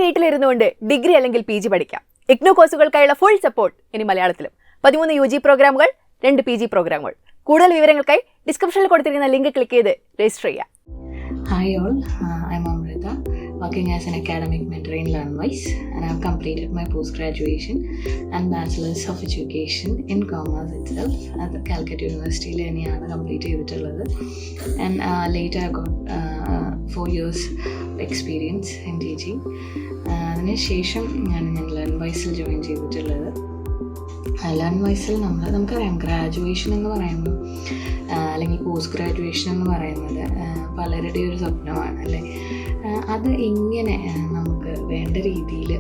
വീട്ടിലിരുന്നുകൊണ്ട് degree അല്ലെങ്കിൽ PG പഠിക്കാം. IGNOU കോഴ്സുകൾക്കായുള്ള full support ഇനി മലയാളത്തിലും. 13 UG പ്രോഗ്രാമുകൾ, 2 PG പ്രോഗ്രാമുകൾ. കൂടുതൽ വിവരങ്ങൾക്കായി ഡിസ്ക്രിപ്ഷനിൽ കൊടുത്തിരിക്കുന്ന ലിങ്ക് ക്ലിക്ക് ചെയ്ത് രജിസ്റ്റർ ചെയ്യാം. Hi all, I'm Amrutha, working as an academic mentor in Learnwise, and I've completed my post-graduation and Bachelor's of Education in Commerce itself at the Calcutta University. I completed it, and later I got 4 years experience in teaching. അതിനുശേഷം ഞാൻ ലേൺവൈസിൽ join ചെയ്തിട്ടുള്ളത്. ലേൺവൈസിൽ നമുക്കറിയാം, graduation എന്ന് പറയുമ്പോൾ അല്ലെങ്കിൽ post graduation എന്ന് പറയുന്നത് പലരുടെ ഒരു സ്വപ്നമാണ് അല്ലേ. അത് എങ്ങനെ നമുക്ക് വേണ്ട രീതിയിൽ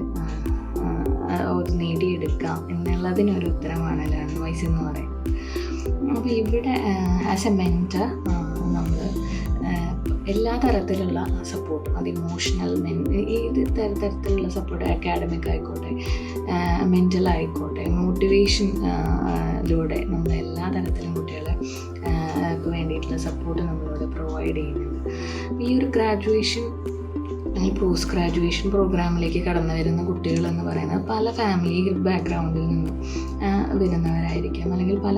നേടിയെടുക്കാം എന്നുള്ളതിനൊരു ഉത്തരമാണ് ലേൺവൈസ് എന്ന് പറയുന്നത്. അപ്പോൾ ഇവിടെ ആസ് എ മെൻറ്റർ നമ്മൾ എല്ലാ തരത്തിലുള്ള സപ്പോർട്ടും, അത് ഇമോഷണൽ ഏത് തരത്തിലുള്ള സപ്പോർട്ട്, അക്കാഡമിക് ആയിക്കോട്ടെ, മെൻ്റൽ ആയിക്കോട്ടെ, മോട്ടിവേഷനിലൂടെ നമ്മൾ എല്ലാ തരത്തിലും കുട്ടികളെ വേണ്ടിയിട്ടുള്ള സപ്പോർട്ട് നമ്മളിവിടെ പ്രൊവൈഡ് ചെയ്യുന്നുണ്ട്. ഈ ഒരു ഗ്രാജുവേഷൻ അല്ലെങ്കിൽ പോസ്റ്റ് ഗ്രാജുവേഷൻ പ്രോഗ്രാമിലേക്ക് കടന്നു വരുന്ന കുട്ടികളെന്ന് പറയുന്നത് പല ഫാമിലി ബാക്ക്ഗ്രൗണ്ടിൽ നിന്നും വരുന്നവരായിരിക്കാം, അല്ലെങ്കിൽ പല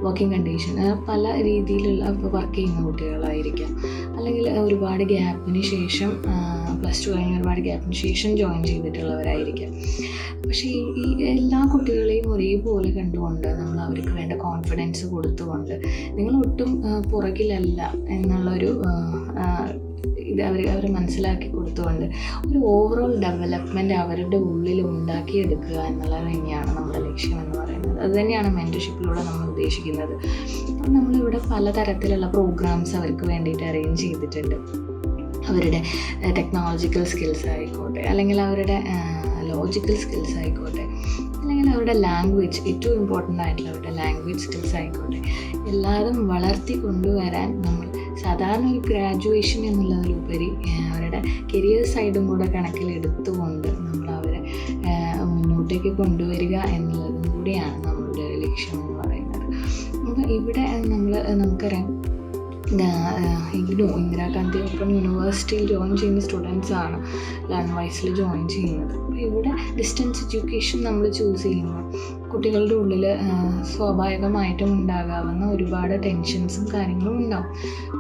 വർക്കിംഗ് കണ്ടീഷൻ, പല രീതിയിലുള്ള വർക്ക് ചെയ്യുന്ന കുട്ടികളായിരിക്കാം, അല്ലെങ്കിൽ ഒരുപാട് ഗ്യാപ്പിന് ശേഷം +2 കഴിഞ്ഞ് ഒരുപാട് ഗ്യാപ്പിന് ശേഷം ജോയിൻ ചെയ്തിട്ടുള്ളവരായിരിക്കാം. പക്ഷേ ഈ എല്ലാ കുട്ടികളെയും ഒരേപോലെ കണ്ടുകൊണ്ട് നമ്മൾ അവർക്ക് വേണ്ട കോൺഫിഡൻസ് കൊടുത്തുകൊണ്ട് നിങ്ങൾ ഒട്ടും പുറകിലല്ല എന്നുള്ളൊരു ഇത് അവരെ മനസ്സിലാക്കി കൊടുത്തുകൊണ്ട് ഒരു ഓവറോൾ ഡെവലപ്മെൻറ്റ് അവരുടെ ഉള്ളിൽ ഉണ്ടാക്കിയെടുക്കുക എന്നുള്ളത് തന്നെയാണ് നമ്മുടെ ലക്ഷ്യം എന്ന് പറയുന്നത്. അത് തന്നെയാണ് മെൻറ്റർഷിപ്പിലൂടെ നമ്മൾ ഉദ്ദേശിക്കുന്നത്. നമ്മളിവിടെ പലതരത്തിലുള്ള പ്രോഗ്രാംസ് അവർക്ക് വേണ്ടിയിട്ട് അറേഞ്ച് ചെയ്തിട്ടുണ്ട്. അവരുടെ ടെക്നോളജിക്കൽ സ്കിൽസ് ആയിക്കോട്ടെ, അല്ലെങ്കിൽ അവരുടെ ലോജിക്കൽ സ്കിൽസ് ആയിക്കോട്ടെ, അല്ലെങ്കിൽ അവരുടെ ലാംഗ്വേജ്, ഏറ്റവും ഇമ്പോർട്ടൻ്റ് ആയിട്ടുള്ള അവരുടെ ലാംഗ്വേജ് സ്കിൽസ് ആയിക്കോട്ടെ, എല്ലാതും വളർത്തി കൊണ്ടുവരാൻ നമ്മൾ സാധാരണ ഒരു ഗ്രാജുവേഷൻ എന്നുള്ളതിലുപരി അവരുടെ കരിയർ സൈഡും കൂടെ കണക്കിലെടുത്തുകൊണ്ട് നമ്മൾ അവരെ മുന്നോട്ടേക്ക് കൊണ്ടുവരിക എന്നുള്ളതും കൂടിയാണ് നമ്മളുടെ ലക്ഷ്യം എന്ന് പറയുന്നത്. അപ്പോൾ ഇവിടെ നമുക്കറിയാം, IGNOU ഇന്ദിരാഗാന്ധി ഓപ്പൺ യൂണിവേഴ്സിറ്റിയിൽ ജോയിൻ ചെയ്യുന്ന സ്റ്റുഡൻസാണ് ലേൺവൈസിൽ ജോയിൻ ചെയ്യുന്നത്. അപ്പോൾ ഇവിടെ ഡിസ്റ്റൻസ് എഡ്യൂക്കേഷൻ നമ്മൾ ചൂസ് ചെയ്യുമ്പോൾ കുട്ടികളുടെ ഉള്ളിൽ സ്വാഭാവികമായിട്ടും ഉണ്ടാകാവുന്ന ഒരുപാട് ടെൻഷൻസും കാര്യങ്ങളും ഉണ്ടാവും.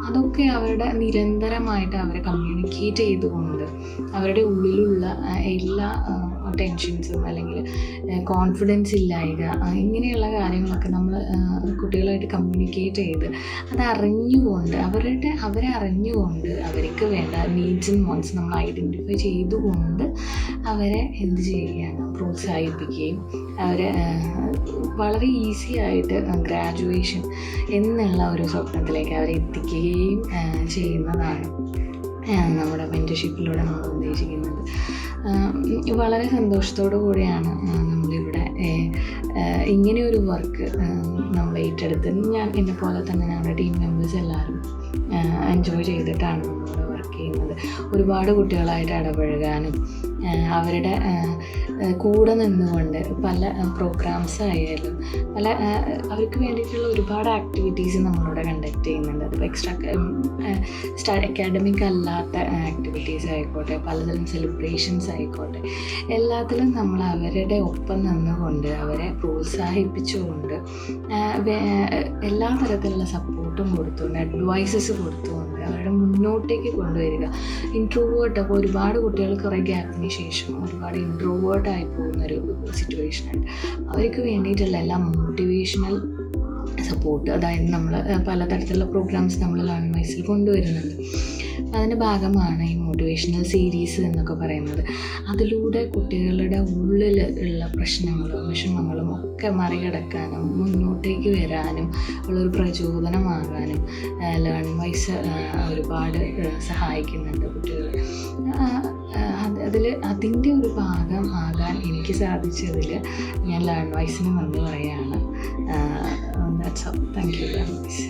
അതൊക്കെ അവരുടെ നിരന്തരമായിട്ട് അവരെ കമ്മ്യൂണിക്കേറ്റ് ചെയ്തുകൊണ്ട് അവരുടെ ഉള്ളിലുള്ള എല്ലാ ടെൻഷൻസും അല്ലെങ്കിൽ കോൺഫിഡൻസ് ഇല്ലായ്ക, ഇങ്ങനെയുള്ള കാര്യങ്ങളൊക്കെ നമ്മൾ കുട്ടികളായിട്ട് കമ്മ്യൂണിക്കേറ്റ് ചെയ്ത് അതറിഞ്ഞുകൊണ്ട് അവരെ അറിഞ്ഞുകൊണ്ട് അവർക്ക് വേണ്ട നീഡ്സ് ആൻഡ് വാണ്ട്സ് നമ്മൾ ഐഡൻറ്റിഫൈ ചെയ്തുകൊണ്ട് അവരെ എന്ത് ചെയ്യുകയാണ്, പ്രോത്സാഹിപ്പിക്കുകയും അവരെ വളരെ ഈസി ആയിട്ട് ഗ്രാജുവേഷൻ എന്നുള്ള ഒരു സ്വപ്നത്തിലേക്ക് അവരെ എത്തിക്കുകയും ചെയ്യുന്നതാണ് നമ്മുടെ മെൻറ്റർഷിപ്പിലൂടെ നമ്മൾ ഉദ്ദേശിക്കുന്നത്. വളരെ സന്തോഷത്തോടു കൂടിയാണ് നമ്മളിവിടെ ഇങ്ങനെയൊരു വർക്ക് നമ്മൾ ഏറ്റെടുത്ത്, എന്നെ പോലെ തന്നെ ഞങ്ങളുടെ ടീം മെമ്പേഴ്സ് എല്ലാവരും എൻജോയ് ചെയ്തിട്ടാണ് നമ്മളിവിടെ വർക്ക് ചെയ്യുന്നത്. ഒരുപാട് കുട്ടികളായിട്ട് ഇടപഴകാനും അവരുടെ കൂടെ നിന്നുകൊണ്ട് പല പ്രോഗ്രാംസ് ആയാലും അവർക്ക് വേണ്ടിയിട്ടുള്ള ഒരുപാട് ആക്ടിവിറ്റീസ് നമ്മളിവിടെ കണ്ടക്ട് ചെയ്യുന്നുണ്ട്. അതിപ്പോൾ എക്സ്ട്രാ അക്കാഡമിക് അല്ലാത്ത ആക്ടിവിറ്റീസ് ആയിക്കോട്ടെ, പലതരം സെലിബ്രേഷൻസ് ആയിക്കോട്ടെ, എല്ലാത്തിലും നമ്മൾ അവരുടെ ഒപ്പം നിന്നുകൊണ്ട് അവരെ പ്രോത്സാഹിപ്പിച്ചുകൊണ്ട് എല്ലാ തരത്തിലുള്ള സപ്പോർട്ടും കൊടുത്തുകൊണ്ട് അഡ്വൈസസ് കൊടുത്തുകൊണ്ട് അവരുടെ മുന്നോട്ടേക്ക് കൊണ്ടുവരിക. ഇൻട്രോവേർട്ട്, അപ്പോൾ ഒരുപാട് കുട്ടികൾ കുറേ ഗ്യാപ്പിന് ശേഷം ഒരുപാട് ഇൻട്രോവേർട്ടായി പോകുന്നൊരു സിറ്റുവേഷനുണ്ട്. അവർക്ക് വേണ്ടിയിട്ടുള്ള എല്ലാ മോട്ടിവേഷണൽ സപ്പോർട്ട്, അതായത് നമ്മൾ പലതരത്തിലുള്ള പ്രോഗ്രാംസ് നമ്മൾ ലേൺവൈസിൽ കൊണ്ടുവരുന്നുണ്ട്. അതിൻ്റെ ഭാഗമാണ് ഈ മോട്ടിവേഷണൽ സീരീസ് എന്നൊക്കെ പറയുന്നത്. അതിലൂടെ കുട്ടികളുടെ ഉള്ളിൽ ഉള്ള പ്രശ്നങ്ങളും വിഷമങ്ങളും ഒക്കെ മറികടക്കാനും മുന്നോട്ടേക്ക് വരാനും ഉള്ളൊരു പ്രചോദനമാകാനും ലേൺവൈസ് ഒരുപാട് സഹായിക്കുന്നുണ്ട് കുട്ടികൾ. അതിൻ്റെ ഒരു ഭാഗം ആകാൻ എനിക്ക് സാധിച്ചതിൽ ഞാൻ ലേൺവൈസിന് നന്ദി പറയുകയാണ്. That's all. Thank you, Learnwise.